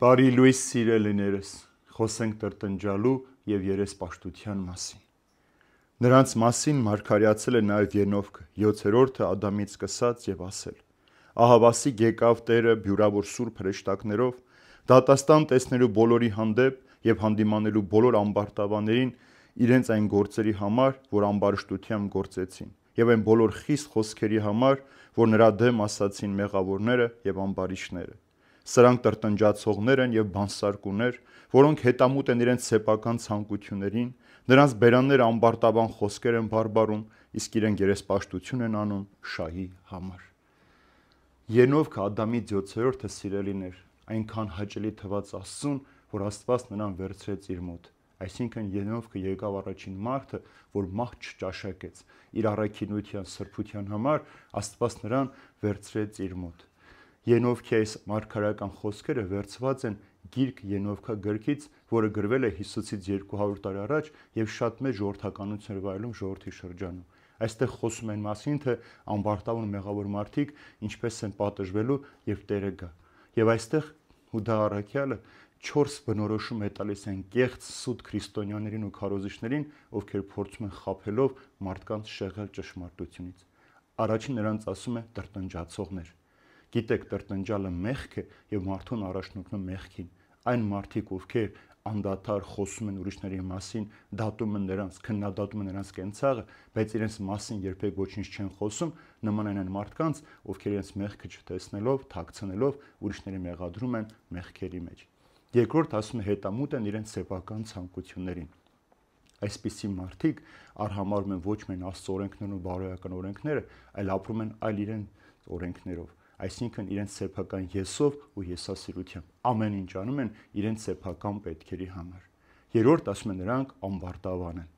Բարի լույս սիրելիներս, խոսենք տրտնջալու և երեսպաշտության մասին։ Նրանց մասին մարգարեացել է նաև Ենովքը, 7-րդը Ադամից սկսած և ասել. Ահավասիկ եկավ Տերը բյուրավոր սուրբ հրեշտակներով, դատաստան տեսնելու բոլորի հանդեպ և հանդիմանելու բոլոր ամբարտավաններին իրենց այն գործերի համար, որ ամբարշտությամբ գործեցին, և այն բոլոր խիստ խոսքերի համար, որ նրա դեմ ասացին մեղավորները և ամբարիշտները։ Սրանք տրտնջացողներ են և բանսարկուներ, որոնք հետամուտ են իրենց սեփական ցանկություններին, նրանց բերանները ամբարտավան խոսքեր են բարբառում, իսկ իրենք երեսպաշտություն են անում շահի համար։ Ենովքը Ադամից 7-րդը սիրելիներ, այնքան հաճելի թվաց Աստծուն, որ Աստված նրան վերցրեց իր մոտ։ Այսինքն Ենովքը եկավ առաջին մարդը, որ մահ չճաշակեց։ Իր առաքինության սրբության համար Աստված նրան վերցրեց իր մոտ։ Ենովքի այս մարգարեական խոսքերը վերցված են Գիրք Ենովքա գրքից, որը գրվել է Հիսուսից 200 տարի առաջ և շատ մեծ ժողովրդականություն էր վայելում ժողովրդի շրջանում։ Այստեղ խոսում են մասին, թե ամբարտավան մեղավոր մարդիկ ինչպես են պատժվելու, երբ Տերը գա։ Եվ այստեղ Հուդա առաքյալը 4 բնորոշում է տալիս այն կեղծ սուտ քրիստոնյաներին ու քարոզիչներին, ովքեր փորձում են խաբելով մարդկանց շեղել ճշմարտությունից։ Առաջին նրանց ասում է տրտնջացողներ։ Գիտեք, տրտնջալը մեղք է և մարդուն առաջնորդում մեղքին։ Այն մարդիկ, ովքեր անդադար խոսում են ուրիշների մասին, դատում են նրանց, քննադատում են նրանց կենցաղը, բայց իրենց մասին երբեք ոչինչ չեն խոսում, նման են այն մարդկանց, ովքեր իրենց մեղքը չտեսնելով, թաքցնելով, ուրիշներին մեղադրում են մեղքերի մեջ։ Երկրորդ ասում է հետամուտ են իրենց սեփական ցանկություններին։ Այսպիսի մարդիկ արհամարհում են ոչ միայն Աստծո օրենքներն ու բարոյական օրենքները, այլ ապրում են այլ իրենց օրենքներով, այսինքն իրենց սեփական եսով ու եսասիրությամբ, ամեն ինչ անում են իրենց սեփական պետքերի համար։ Երրորդ ասում են նրանք ամբարտավան են։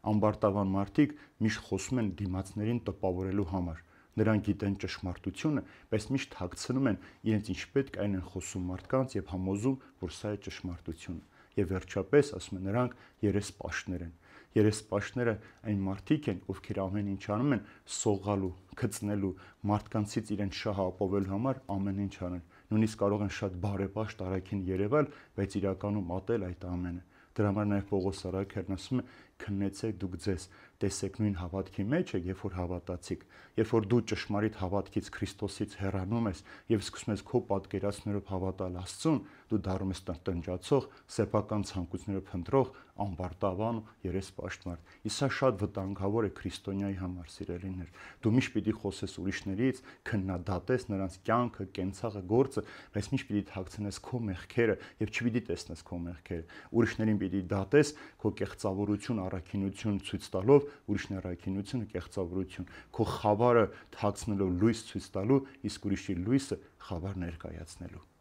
Ամբարտավան մարդիկ միշտ խոսում են դիմացներին տպավորելու համար։ Նրանք գիտեն ճշմարտությունը, բայց միշտ թաքցնում են իրենց ինչ պետք այն են խոսում մարդկանց և համոզում, որ սա է ճշմարտությունը։ Եվ վերջապես ասում են նրանք երեսպաշտներ են։ Երեսպաշտները այն մարդիկ են, ովքեր ամեն ինչ անում են սողալու, գծնելու, մարդկանցից իրենց շահը ապավելու համար ամեն ինչ անել։ Նույնիսկ կարող են շատ բարեպաշտ առաքին երևալ, բայց իրականում ատել այդ ամենը։ Դրա համար նաև Պողոս առաքյալն ասում է. քննեցեք դուք ձեզ, տեսեք նույն հավատքի մեջ եք, երբ որ հավատացիք։ Երբ որ դու ճշմարիտ հավատքից Քրիստոսից հեռանում ես եւ սկսում ես քո պատկերացնելով հավատալ Աստծուն, դու դառնում ես տնջացող, սեփական ցանկությունները փնտրող, ամբարտավան ու երեսպաշտ մարդ։ Իսկ սա շատ վտանգավոր է քրիստոնյայի համար, սիրելիներ։ Դու միշտ պիտի խոսես ուրիշներից, քննադատես նրանց կյանքը, կենցաղը, գործը, բայց միշտ պիտի թաքցնես քո մեղքերը եւ չպիտի տեսնես քո մեղքերը։ Ուրիշներին պիտի դատես քո կեղծավորություն, առաքինություն ցույց տալով, ուրիշների առաքինությունը կեղծավորություն, քո խավարը թաքցնելով լույս ցույց տալու, իսկ ուրիշի լույսը խավար ներկայացնելու։